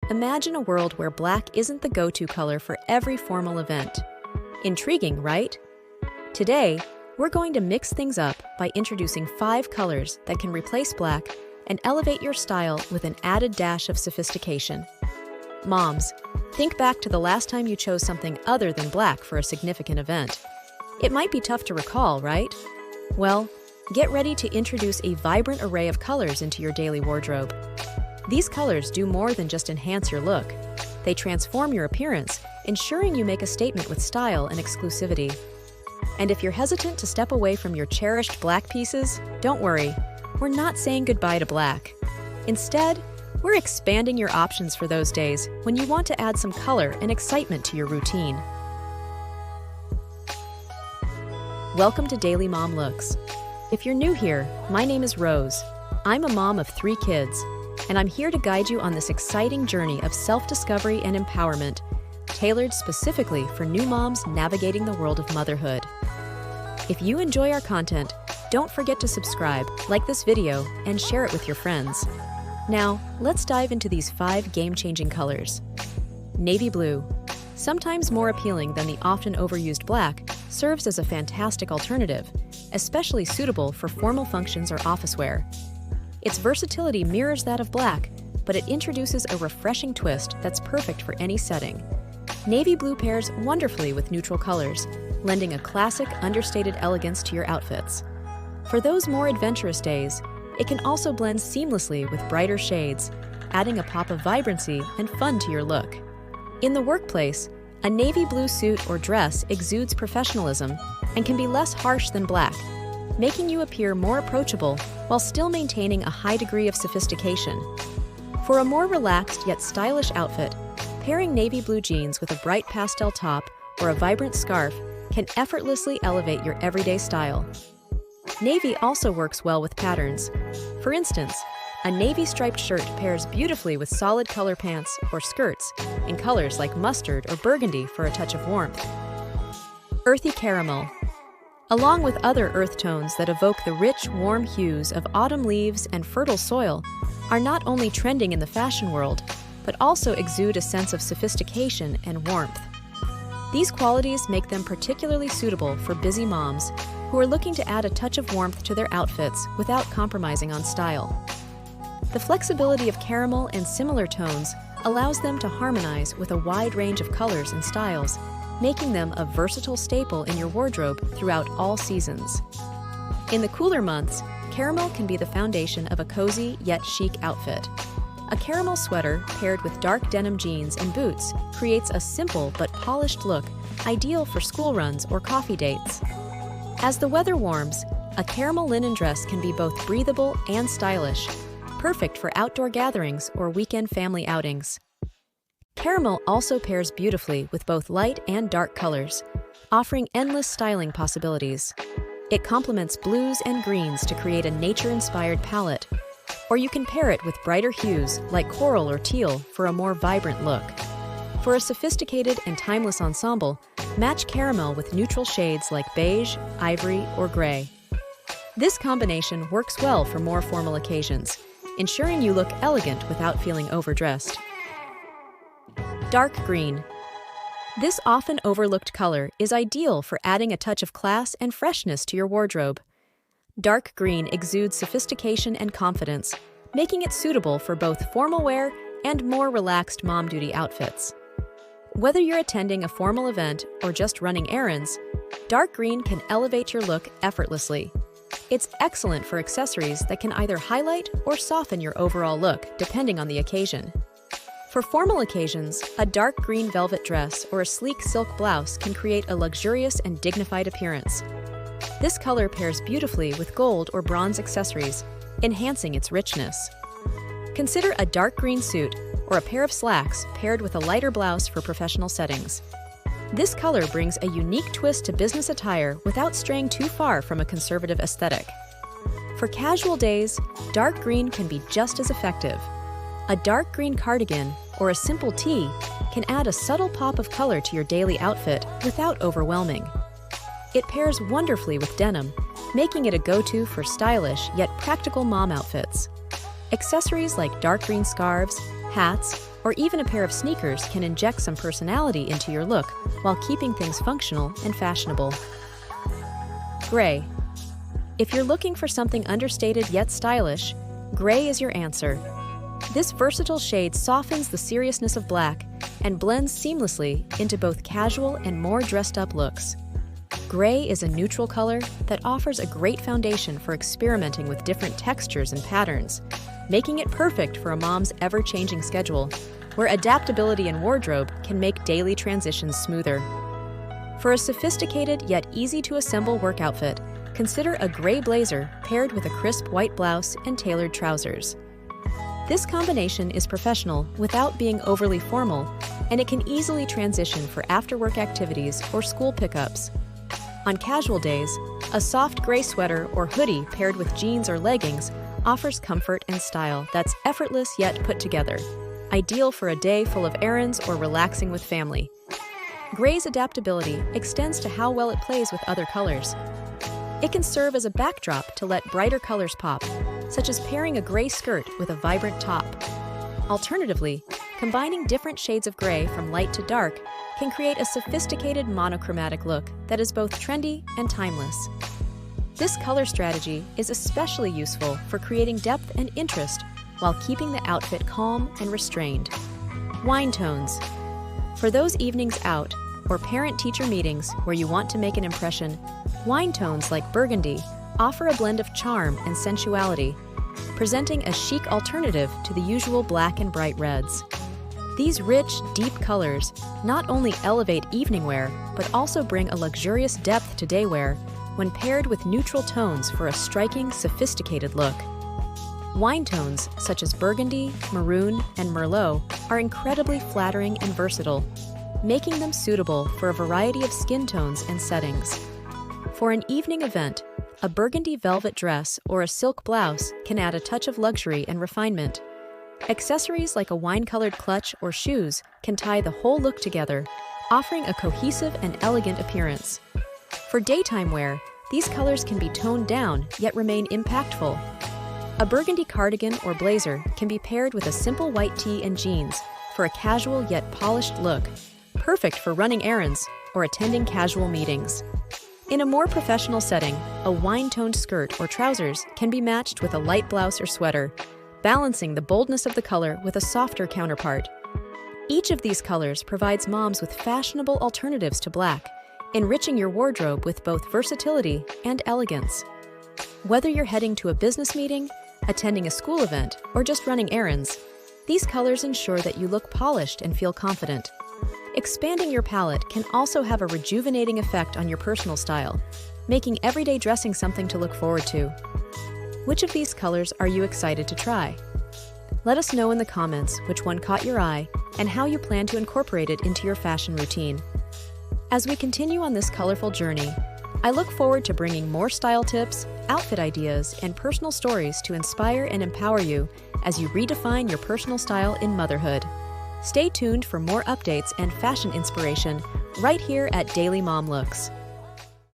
Imagine a world where black isn't the go-to color for every formal event. Intriguing, right? Today, we're going to mix things up by introducing 5 colors that can replace black and elevate your style with an added dash of sophistication. Moms, think back to the last time you chose something other than black for a significant event. It might be tough to recall, right? Well, get ready to introduce a vibrant array of colors into your daily wardrobe. These colors do more than just enhance your look. They transform your appearance, ensuring you make a statement with style and exclusivity. And if you're hesitant to step away from your cherished black pieces, don't worry. We're not saying goodbye to black. Instead, we're expanding your options for those days when you want to add some color and excitement to your routine. Welcome to Daily Mom Looks. If you're new here, my name is Rose. I'm a mom of 3 kids, and I'm here to guide you on this exciting journey of self-discovery and empowerment, tailored specifically for new moms navigating the world of motherhood. If you enjoy our content, don't forget to subscribe, like this video, and share it with your friends. Now, let's dive into these 5 game-changing colors. Navy blue, sometimes more appealing than the often overused black, serves as a fantastic alternative, especially suitable for formal functions or office wear. Its versatility mirrors that of black, but it introduces a refreshing twist that's perfect for any setting. Navy blue pairs wonderfully with neutral colors, lending a classic, understated elegance to your outfits. For those more adventurous days, it can also blend seamlessly with brighter shades, adding a pop of vibrancy and fun to your look. In the workplace, a navy blue suit or dress exudes professionalism and can be less harsh than black, making you appear more approachable while still maintaining a high degree of sophistication. For a more relaxed yet stylish outfit, pairing navy blue jeans with a bright pastel top or a vibrant scarf can effortlessly elevate your everyday style. Navy also works well with patterns. For instance, a navy striped shirt pairs beautifully with solid color pants or skirts in colors like mustard or burgundy for a touch of warmth. Earthy caramel. Along with other earth tones that evoke the rich, warm hues of autumn leaves and fertile soil, are not only trending in the fashion world, but also exude a sense of sophistication and warmth. These qualities make them particularly suitable for busy moms who are looking to add a touch of warmth to their outfits without compromising on style. The flexibility of caramel and similar tones allows them to harmonize with a wide range of colors and styles, making them a versatile staple in your wardrobe throughout all seasons. In the cooler months, caramel can be the foundation of a cozy yet chic outfit. A caramel sweater paired with dark denim jeans and boots creates a simple but polished look, ideal for school runs or coffee dates. As the weather warms, a caramel linen dress can be both breathable and stylish, perfect for outdoor gatherings or weekend family outings. Caramel also pairs beautifully with both light and dark colors, offering endless styling possibilities. It complements blues and greens to create a nature-inspired palette, or you can pair it with brighter hues like coral or teal for a more vibrant look. For a sophisticated and timeless ensemble, match caramel with neutral shades like beige, ivory, or gray. This combination works well for more formal occasions, ensuring you look elegant without feeling overdressed. Dark green. This often overlooked color is ideal for adding a touch of class and freshness to your wardrobe. Dark green exudes sophistication and confidence, making it suitable for both formal wear and more relaxed mom duty outfits. Whether you're attending a formal event or just running errands, dark green can elevate your look effortlessly. It's excellent for accessories that can either highlight or soften your overall look, depending on the occasion. For formal occasions, a dark green velvet dress or a sleek silk blouse can create a luxurious and dignified appearance. This color pairs beautifully with gold or bronze accessories, enhancing its richness. Consider a dark green suit or a pair of slacks paired with a lighter blouse for professional settings. This color brings a unique twist to business attire without straying too far from a conservative aesthetic. For casual days, dark green can be just as effective. A dark green cardigan or a simple tee can add a subtle pop of color to your daily outfit without overwhelming. It pairs wonderfully with denim, making it a go-to for stylish yet practical mom outfits. Accessories like dark green scarves, hats, or even a pair of sneakers can inject some personality into your look while keeping things functional and fashionable. Gray. If you're looking for something understated yet stylish, gray is your answer. This versatile shade softens the seriousness of black and blends seamlessly into both casual and more dressed-up looks. Gray is a neutral color that offers a great foundation for experimenting with different textures and patterns, making it perfect for a mom's ever-changing schedule, where adaptability in wardrobe can make daily transitions smoother. For a sophisticated yet easy-to-assemble work outfit, consider a gray blazer paired with a crisp white blouse and tailored trousers. This combination is professional without being overly formal, and it can easily transition for after-work activities or school pickups. On casual days, a soft gray sweater or hoodie paired with jeans or leggings offers comfort and style that's effortless yet put together, ideal for a day full of errands or relaxing with family. Gray's adaptability extends to how well it plays with other colors. It can serve as a backdrop to let brighter colors pop, such as pairing a gray skirt with a vibrant top. Alternatively, combining different shades of gray from light to dark can create a sophisticated monochromatic look that is both trendy and timeless. This color strategy is especially useful for creating depth and interest while keeping the outfit calm and restrained. Wine tones. For those evenings out or parent-teacher meetings where you want to make an impression, wine tones like burgundy offer a blend of charm and sensuality, presenting a chic alternative to the usual black and bright reds. These rich, deep colors not only elevate evening wear, but also bring a luxurious depth to day wear when paired with neutral tones for a striking, sophisticated look. Wine tones such as burgundy, maroon, and merlot are incredibly flattering and versatile, making them suitable for a variety of skin tones and settings. For an evening event, a burgundy velvet dress or a silk blouse can add a touch of luxury and refinement. Accessories like a wine-colored clutch or shoes can tie the whole look together, offering a cohesive and elegant appearance. For daytime wear, these colors can be toned down yet remain impactful. A burgundy cardigan or blazer can be paired with a simple white tee and jeans for a casual yet polished look, perfect for running errands or attending casual meetings. In a more professional setting, a wine-toned skirt or trousers can be matched with a light blouse or sweater, balancing the boldness of the color with a softer counterpart. Each of these colors provides moms with fashionable alternatives to black, enriching your wardrobe with both versatility and elegance. Whether you're heading to a business meeting, attending a school event, or just running errands, these colors ensure that you look polished and feel confident. Expanding your palette can also have a rejuvenating effect on your personal style, making everyday dressing something to look forward to. Which of these colors are you excited to try? Let us know in the comments which one caught your eye and how you plan to incorporate it into your fashion routine. As we continue on this colorful journey, I look forward to bringing more style tips, outfit ideas, and personal stories to inspire and empower you as you redefine your personal style in motherhood. Stay tuned for more updates and fashion inspiration right here at Daily Mom Looks.